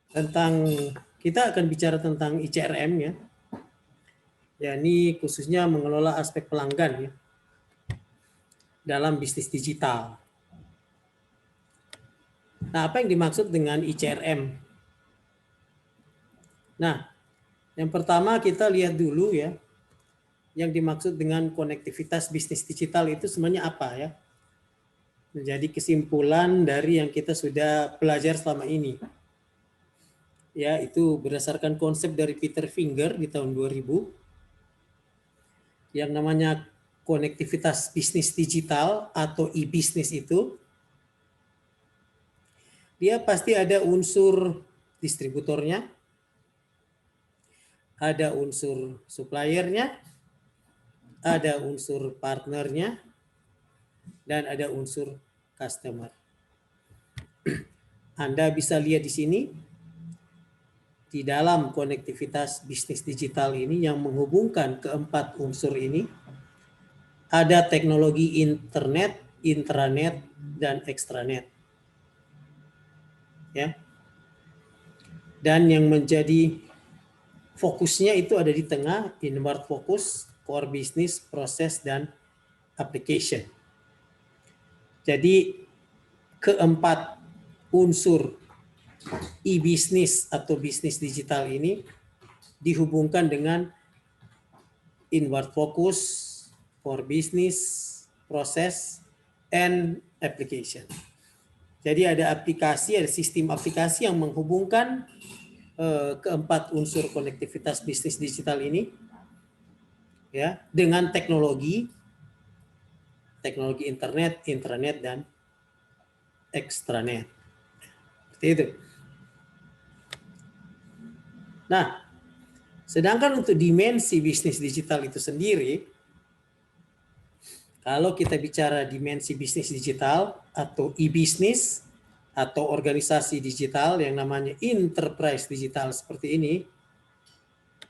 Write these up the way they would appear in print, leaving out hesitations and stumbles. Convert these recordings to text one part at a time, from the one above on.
Kita akan bicara tentang ICRM ya. Ya, ini khususnya mengelola aspek pelanggan ya dalam bisnis digital. Nah, apa yang dimaksud dengan ICRM? Nah, yang pertama kita lihat dulu ya, yang dimaksud dengan konektivitas bisnis digital itu sebenarnya apa ya? Menjadi kesimpulan dari yang kita sudah belajar selama ini. Ya, itu berdasarkan konsep dari Peter Finger di tahun 2000 yang namanya konektivitas bisnis digital atau e-bisnis itu dia pasti ada unsur distributornya, ada unsur suppliernya, ada unsur partnernya, dan ada unsur customer. Anda bisa lihat di sini, di dalam konektivitas bisnis digital ini yang menghubungkan keempat unsur ini, ada teknologi internet, intranet, dan extranet. Ya. Dan yang menjadi fokusnya itu ada di tengah, inward focus, core business, proses, dan application. Jadi keempat unsur e-bisnis atau bisnis digital ini dihubungkan dengan inward focus, core business, proses, and application. Jadi ada aplikasi, ada sistem aplikasi yang menghubungkan keempat unsur konektivitas bisnis digital ini ya dengan teknologi internet, intranet, dan extranet. Seperti itu. Nah, sedangkan untuk dimensi bisnis digital itu sendiri, kalau kita bicara dimensi bisnis digital atau e-bisnis atau organisasi digital yang namanya enterprise digital seperti ini,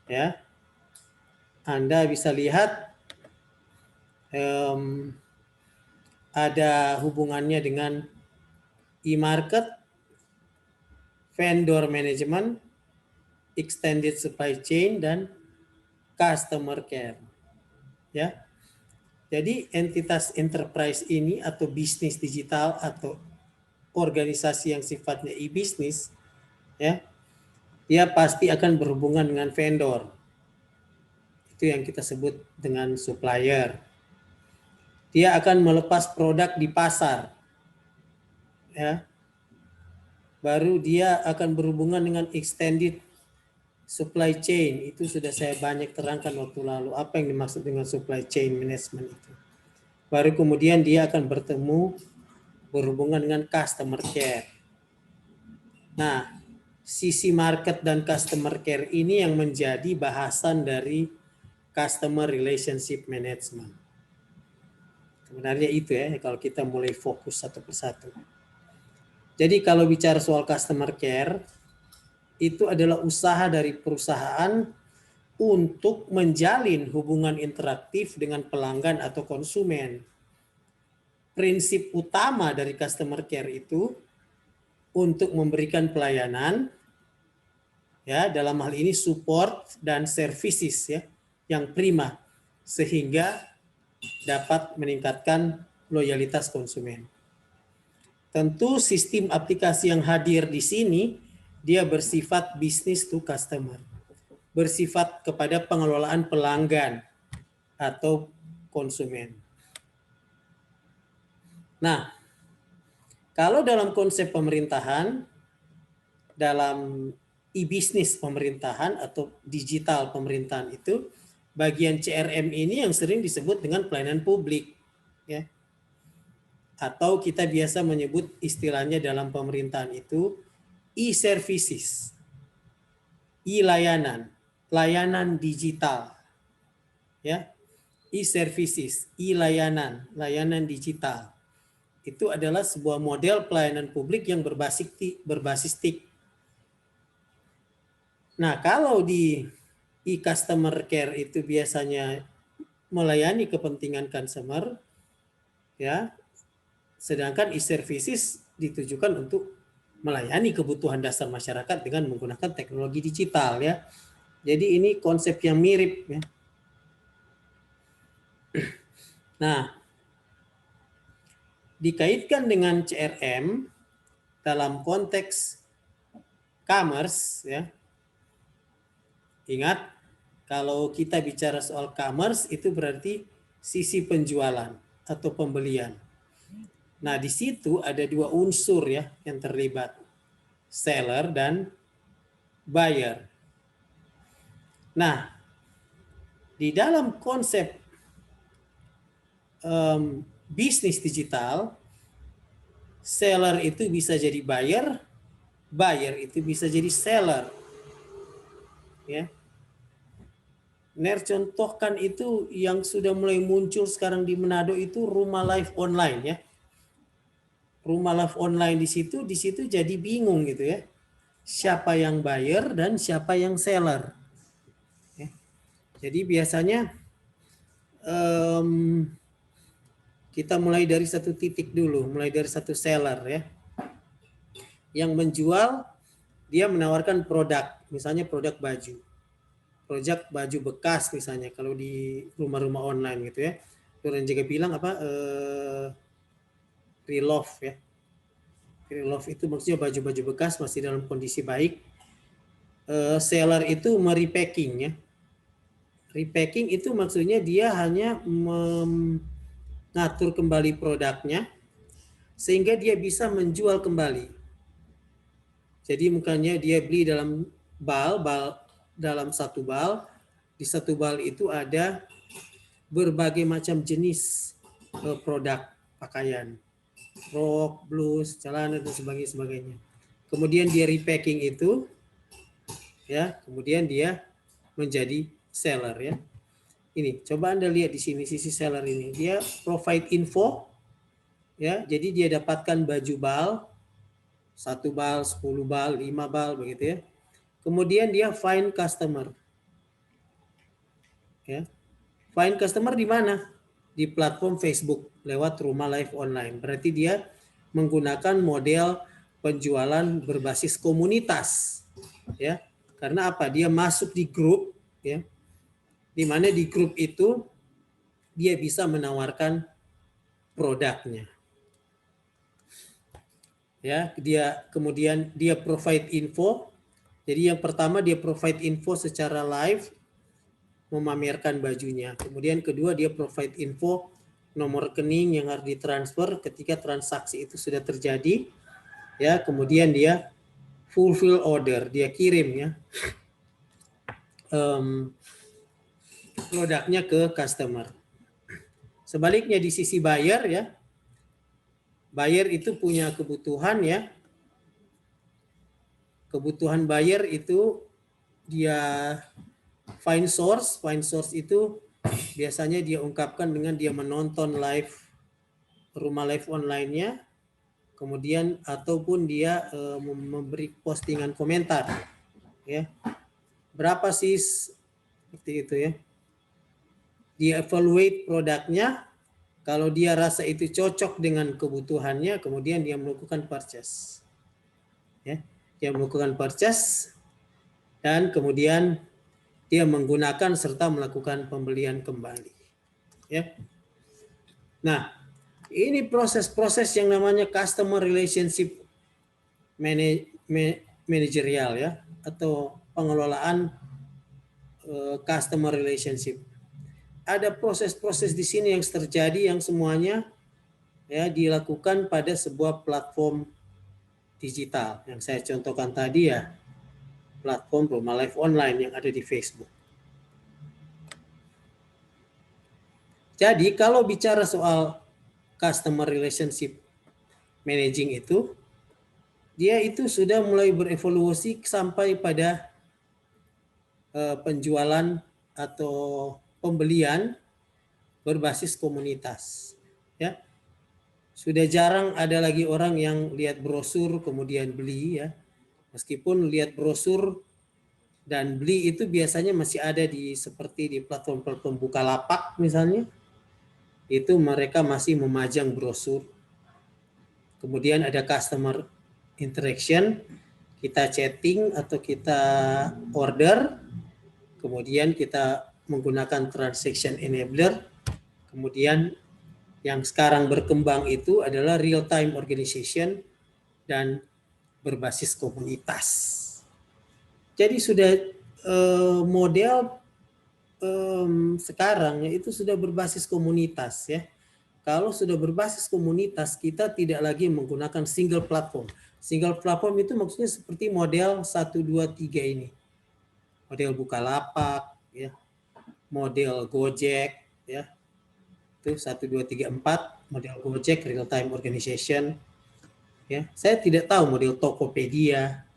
ya, Anda bisa lihat ada hubungannya dengan e-market, vendor management, extended supply chain, dan customer care. Ya. Jadi entitas enterprise ini atau bisnis digital atau organisasi yang sifatnya e-bisnis, ya, dia pasti akan berhubungan dengan vendor. Itu yang kita sebut dengan supplier. Dia akan melepas produk di pasar, ya. Baru dia akan berhubungan dengan extended supply chain. Itu sudah saya banyak terangkan waktu lalu. Apa yang dimaksud dengan supply chain management itu? Baru kemudian dia akan berhubungan dengan customer care. Nah, sisi market dan customer care ini yang menjadi bahasan dari customer relationship management. Sebenarnya itu ya, kalau kita mulai fokus satu persatu. Jadi kalau bicara soal customer care, itu adalah usaha dari perusahaan untuk menjalin hubungan interaktif dengan pelanggan atau konsumen. Prinsip utama dari customer care itu untuk memberikan pelayanan, ya, dalam hal ini support dan services ya yang prima sehingga dapat meningkatkan loyalitas konsumen. Tentu sistem aplikasi yang hadir di sini dia bersifat business to customer, bersifat kepada pengelolaan pelanggan atau konsumen. Nah, kalau dalam konsep pemerintahan, dalam e-bisnis pemerintahan atau digital pemerintahan itu, bagian CRM ini yang sering disebut dengan pelayanan publik, ya. Atau kita biasa menyebut istilahnya dalam pemerintahan itu e-services, e-layanan, layanan digital, ya, e-services, e-layanan, layanan digital. Itu adalah sebuah model pelayanan publik yang berbasis TIK. Nah, kalau di e-customer care itu biasanya melayani kepentingan consumer, ya, sedangkan e-services ditujukan untuk melayani kebutuhan dasar masyarakat dengan menggunakan teknologi digital ya. Jadi ini konsep yang mirip ya. Nah, dikaitkan dengan CRM dalam konteks commerce ya. Ingat, kalau kita bicara soal commerce itu berarti sisi penjualan atau pembelian. Nah, di situ ada dua unsur ya yang terlibat, seller dan buyer. Nah, di dalam konsep bisnis digital, seller itu bisa jadi buyer, buyer itu bisa jadi seller. Ya. Ner contohkan itu yang sudah mulai muncul sekarang di Manado itu rumah live online ya. Rumah live online di situ jadi bingung gitu ya. Siapa yang buyer dan siapa yang seller. Ya. Jadi biasanya kita mulai dari satu titik dulu, mulai dari satu seller ya. Yang menjual, dia menawarkan produk, misalnya produk baju. Produk baju bekas misalnya, kalau di rumah-rumah online gitu ya. Orang juga bilang apa, pre-love ya. Pre-love itu maksudnya baju-baju bekas masih dalam kondisi baik. Seller itu merepacking ya. Repacking itu maksudnya dia hanya mengatur kembali produknya sehingga dia bisa menjual kembali. Jadi makanya dia beli dalam bal dalam satu bal, di satu bal itu ada berbagai macam jenis produk pakaian, rok, blus, celana dan sebagainya. Kemudian dia repacking itu, ya, kemudian dia menjadi seller ya. Ini coba Anda lihat di sini sisi seller ini, dia provide info, ya, jadi dia dapatkan baju bal, 1 bal, 10 bal, 5 bal begitu ya. Kemudian dia find customer. Ya. Find customer di mana? Di platform Facebook lewat rumah live online. Berarti dia menggunakan model penjualan berbasis komunitas. Ya. Karena apa? Dia masuk di grup ya. Di mana di grup itu dia bisa menawarkan produknya. Ya, dia kemudian dia provide info. Jadi yang pertama dia provide info secara live, memamerkan bajunya. Kemudian kedua dia provide info nomor rekening yang harus ditransfer ketika transaksi itu sudah terjadi. Ya, kemudian dia fulfill order, dia kirim ya produknya ke customer. Sebaliknya di sisi buyer ya, buyer itu punya kebutuhan ya. Kebutuhan buyer itu dia find source itu biasanya dia ungkapkan dengan dia menonton live rumah live online-nya, kemudian ataupun dia memberi postingan komentar ya. Berapa sih seperti itu ya. Dia evaluate produknya, kalau dia rasa itu cocok dengan kebutuhannya, kemudian dia melakukan purchase. Ya, dia melakukan purchase dan kemudian dia menggunakan serta melakukan pembelian kembali. Ya. Nah, ini proses-proses yang namanya customer relationship managerial ya, atau pengelolaan customer relationship. Ada proses-proses di sini yang terjadi yang semuanya ya dilakukan pada sebuah platform digital yang saya contohkan tadi ya, platform rumah live online yang ada di Facebook. Jadi kalau bicara soal customer relationship managing itu, dia itu sudah mulai berevolusi sampai pada penjualan atau pembelian berbasis komunitas. Ya, sudah jarang ada lagi orang yang lihat brosur kemudian beli ya. Meskipun lihat brosur dan beli itu biasanya masih ada di seperti di platform-platform Bukalapak misalnya. Itu mereka masih memajang brosur. Kemudian ada customer interaction, kita chatting atau kita order, kemudian kita menggunakan transaction enabler, kemudian yang sekarang berkembang itu adalah real time organization dan berbasis komunitas. Jadi sudah model sekarang itu sudah berbasis komunitas ya. Kalau sudah berbasis komunitas, kita tidak lagi menggunakan single platform. Single platform itu maksudnya seperti model 1, 2, 3 ini. Model Bukalapak, ya, model Gojek, ya, itu 1, 2, 3, 4, model Gojek, real time organization. Ya, saya tidak tahu model Tokopedia.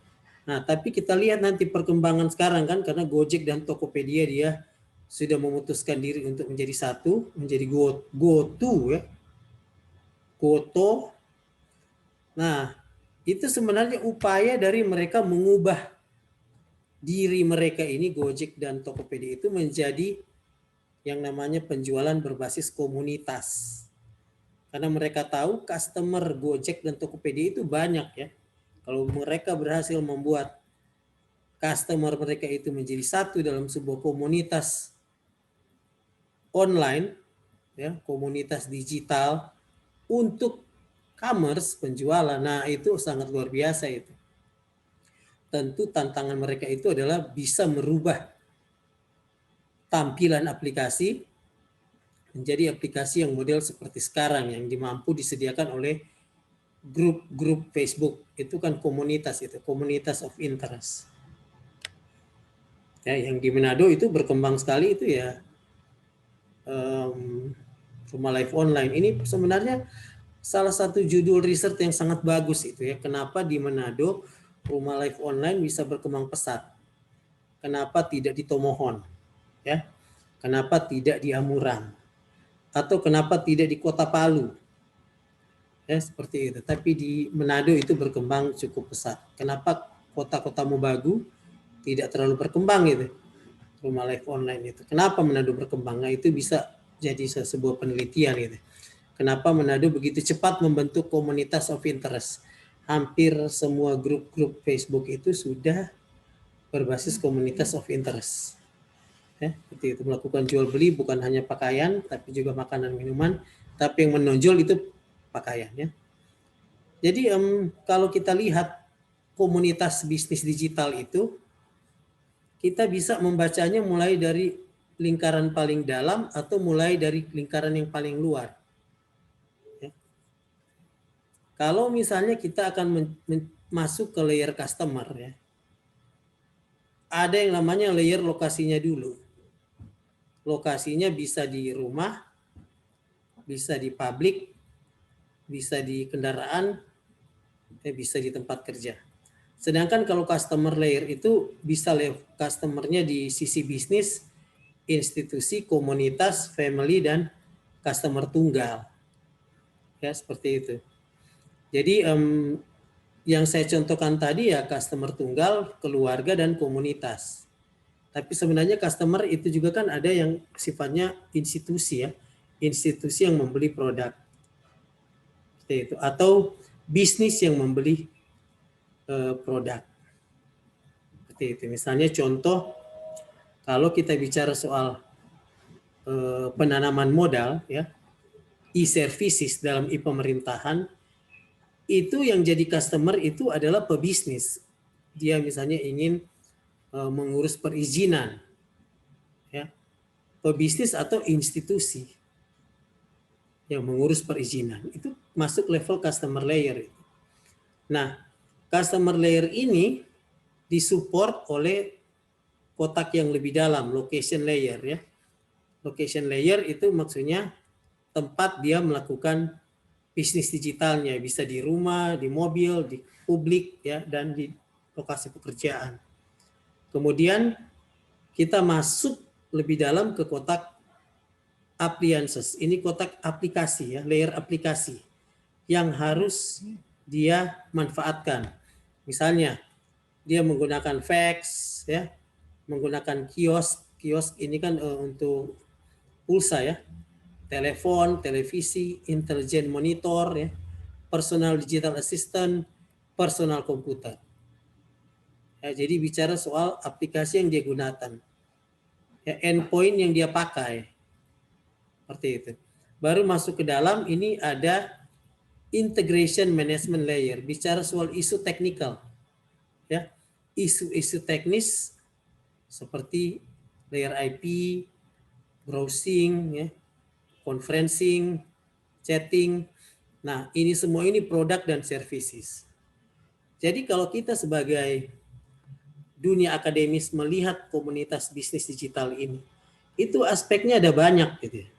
Nah, tapi kita lihat nanti perkembangan sekarang kan, karena Gojek dan Tokopedia dia sudah memutuskan diri untuk menjadi satu, menjadi GoTo ya. GoTo. Nah, itu sebenarnya upaya dari mereka mengubah diri mereka ini, Gojek dan Tokopedia itu menjadi yang namanya penjualan berbasis komunitas. Karena mereka tahu customer Gojek dan Tokopedia itu banyak ya. Kalau mereka berhasil membuat customer mereka itu menjadi satu dalam sebuah komunitas online, ya, komunitas digital untuk commerce, penjualan, nah itu sangat luar biasa itu. Tentu tantangan mereka itu adalah bisa merubah tampilan aplikasi menjadi aplikasi yang model seperti sekarang yang mampu disediakan oleh grup-grup Facebook. Itu kan komunitas itu, komunitas of interest. Ya, yang di Manado itu berkembang sekali itu ya Rumah Live Online. Ini sebenarnya salah satu judul riset yang sangat bagus itu ya. Kenapa di Manado Rumah Live Online bisa berkembang pesat? Kenapa tidak di Tomohon? Ya. Kenapa tidak di Amurang? Atau kenapa tidak di Kota Palu? Ya, seperti itu. Tapi di Manado itu berkembang cukup pesat. Kenapa kota-kota Mobagu tidak terlalu berkembang itu? Rumah Live Online itu. Kenapa Manado berkembang? Nah, itu bisa jadi sebuah penelitian gitu. Kenapa Manado begitu cepat membentuk komunitas of interest? Hampir semua grup-grup Facebook itu sudah berbasis komunitas of interest. Ya, seperti itu, melakukan jual beli bukan hanya pakaian, tapi juga makanan minuman. Tapi yang menonjol itu pakaian. Ya. Jadi kalau kita lihat komunitas bisnis digital itu, kita bisa membacanya mulai dari lingkaran paling dalam atau mulai dari lingkaran yang paling luar. Ya. Kalau misalnya kita akan masuk ke layer customer, ya, ada yang namanya layer lokasinya dulu. Lokasinya bisa di rumah, bisa di publik, bisa di kendaraan, bisa di tempat kerja. Sedangkan kalau customer layer itu bisa customernya di sisi bisnis, institusi, komunitas, family, dan customer tunggal. Ya, seperti itu. Jadi yang saya contohkan tadi ya customer tunggal, keluarga, dan komunitas. Tapi sebenarnya customer itu juga kan ada yang sifatnya institusi ya. Institusi yang membeli produk. Seperti itu. Atau bisnis yang membeli produk. Seperti itu. Misalnya contoh, kalau kita bicara soal penanaman modal, ya, e-services dalam e-pemerintahan, itu yang jadi customer itu adalah pebisnis. Dia misalnya ingin mengurus perizinan, ya, pebisnis atau institusi yang mengurus perizinan, itu masuk level customer layer. Nah, customer layer ini disupport oleh kotak yang lebih dalam, location layer ya. Location layer itu maksudnya tempat dia melakukan bisnis digitalnya, bisa di rumah, di mobil, di publik ya, dan di lokasi pekerjaan. Kemudian kita masuk lebih dalam ke kotak appliances. Ini kotak aplikasi ya, layer aplikasi yang harus dia manfaatkan. Misalnya dia menggunakan fax ya, menggunakan kios ini kan untuk pulsa ya, telepon, televisi, intelligent monitor ya, personal digital assistant, personal komputer. Ya, jadi bicara soal aplikasi yang dia gunakan, ya, endpoint yang dia pakai, seperti itu. Baru masuk ke dalam ini ada integration management layer, bicara soal isu teknikal, ya, isu-isu teknis seperti layer IP, browsing, ya, conferencing, chatting. Nah, ini semua ini produk dan services. Jadi kalau kita sebagai dunia akademis melihat komunitas bisnis digital ini, itu aspeknya ada banyak gitu ya.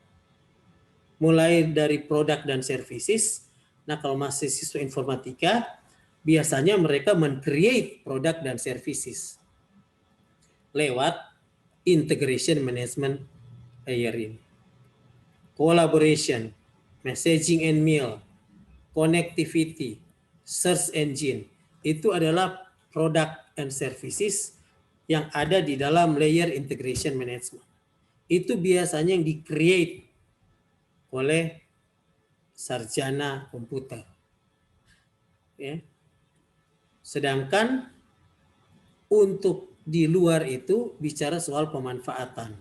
Mulai dari produk dan services. Nah, kalau mahasiswa informatika, biasanya mereka men-create produk dan services lewat integration management layer ini. Collaboration, messaging and mail, connectivity, search engine, itu adalah product and services yang ada di dalam layer integration management. Itu biasanya yang di-create oleh sarjana komputer. Ya. Sedangkan untuk di luar itu bicara soal pemanfaatan.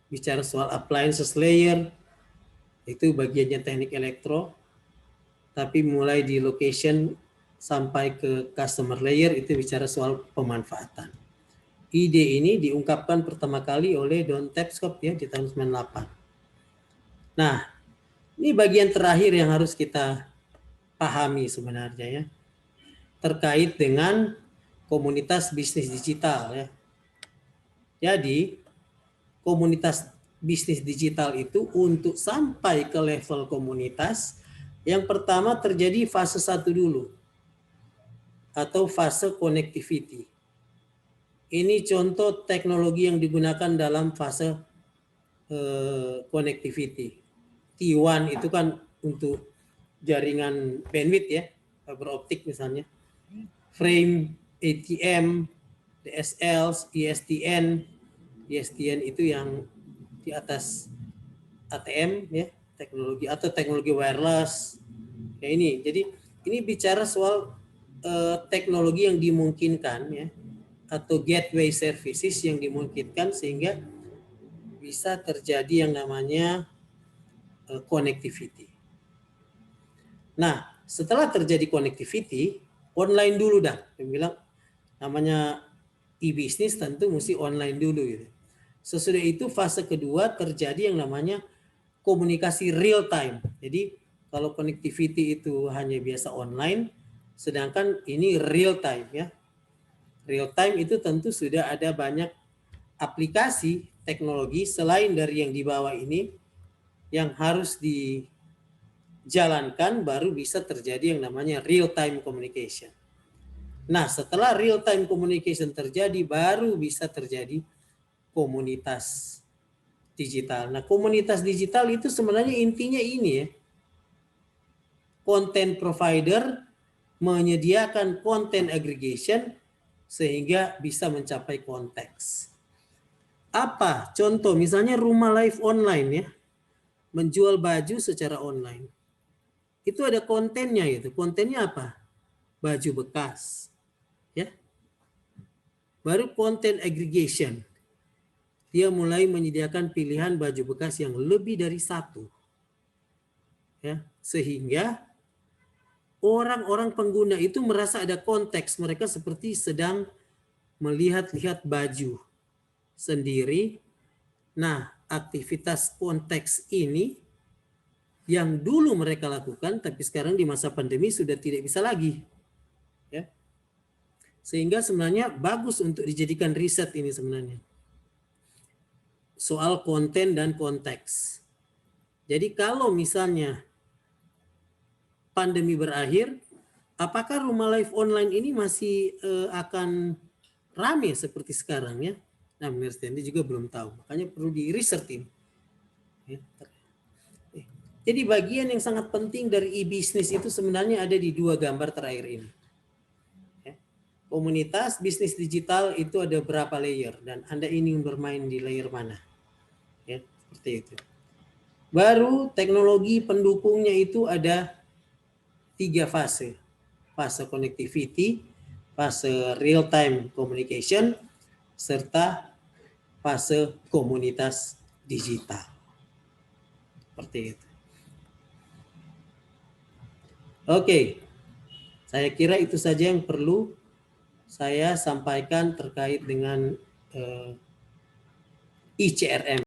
Bicara soal appliances layer, itu bagiannya teknik elektro, tapi mulai di location sampai ke customer layer itu bicara soal pemanfaatan. Ide ini diungkapkan pertama kali oleh Don Tapscott ya di tahun 98. Nah, ini bagian terakhir yang harus kita pahami sebenarnya ya, terkait dengan komunitas bisnis digital ya. Jadi, komunitas bisnis digital itu untuk sampai ke level komunitas, yang pertama terjadi fase 1 dulu, atau fase connectivity. Ini contoh teknologi yang digunakan dalam fase connectivity. T1 itu kan untuk jaringan bandwidth ya, fiber optik misalnya. Frame, ATM, DSL, ISDN. ISDN itu yang di atas ATM ya, teknologi atau teknologi wireless. Ya ini, jadi ini bicara soal teknologi yang dimungkinkan ya, atau gateway services yang dimungkinkan sehingga bisa terjadi yang namanya connectivity. Nah, setelah terjadi connectivity, online dulu dah. Dia bilang namanya e-bisnis tentu mesti online dulu gitu. Sesudah itu fase kedua terjadi yang namanya komunikasi real time. Jadi kalau connectivity itu hanya biasa online, sedangkan ini real time ya. Real time itu tentu sudah ada banyak aplikasi teknologi selain dari yang di bawah ini yang harus dijalankan baru bisa terjadi yang namanya real time communication. Nah, setelah real time communication terjadi baru bisa terjadi komunitas digital. Nah, komunitas digital itu sebenarnya intinya ini ya. Content provider menyediakan content aggregation sehingga bisa mencapai konteks. Apa? Contoh misalnya Rumah Live Online ya. Menjual baju secara online. Itu ada kontennya itu. Kontennya apa? Baju bekas. Ya. Baru content aggregation. Dia mulai menyediakan pilihan baju bekas yang lebih dari satu. Ya, sehingga orang-orang pengguna itu merasa ada konteks, mereka seperti sedang melihat-lihat baju sendiri. Nah, aktivitas konteks ini yang dulu mereka lakukan, tapi sekarang di masa pandemi sudah tidak bisa lagi. Ya. Sehingga sebenarnya bagus untuk dijadikan riset ini sebenarnya. Soal konten dan konteks. Jadi kalau misalnya pandemi berakhir, apakah Rumah Live Online ini masih akan rame seperti sekarang ya? Nah, menurut Stanley juga belum tahu. Makanya perlu di research ini. Ya. Jadi bagian yang sangat penting dari e-bisnis itu sebenarnya ada di dua gambar terakhir ini. Ya. Komunitas bisnis digital itu ada berapa layer dan Anda ingin bermain di layer mana? Ya, seperti itu. Baru teknologi pendukungnya itu ada 3 fase. fase connectivity, fase real-time communication, serta fase komunitas digital. Seperti itu. Oke, saya kira itu saja yang perlu saya sampaikan terkait dengan ICRM.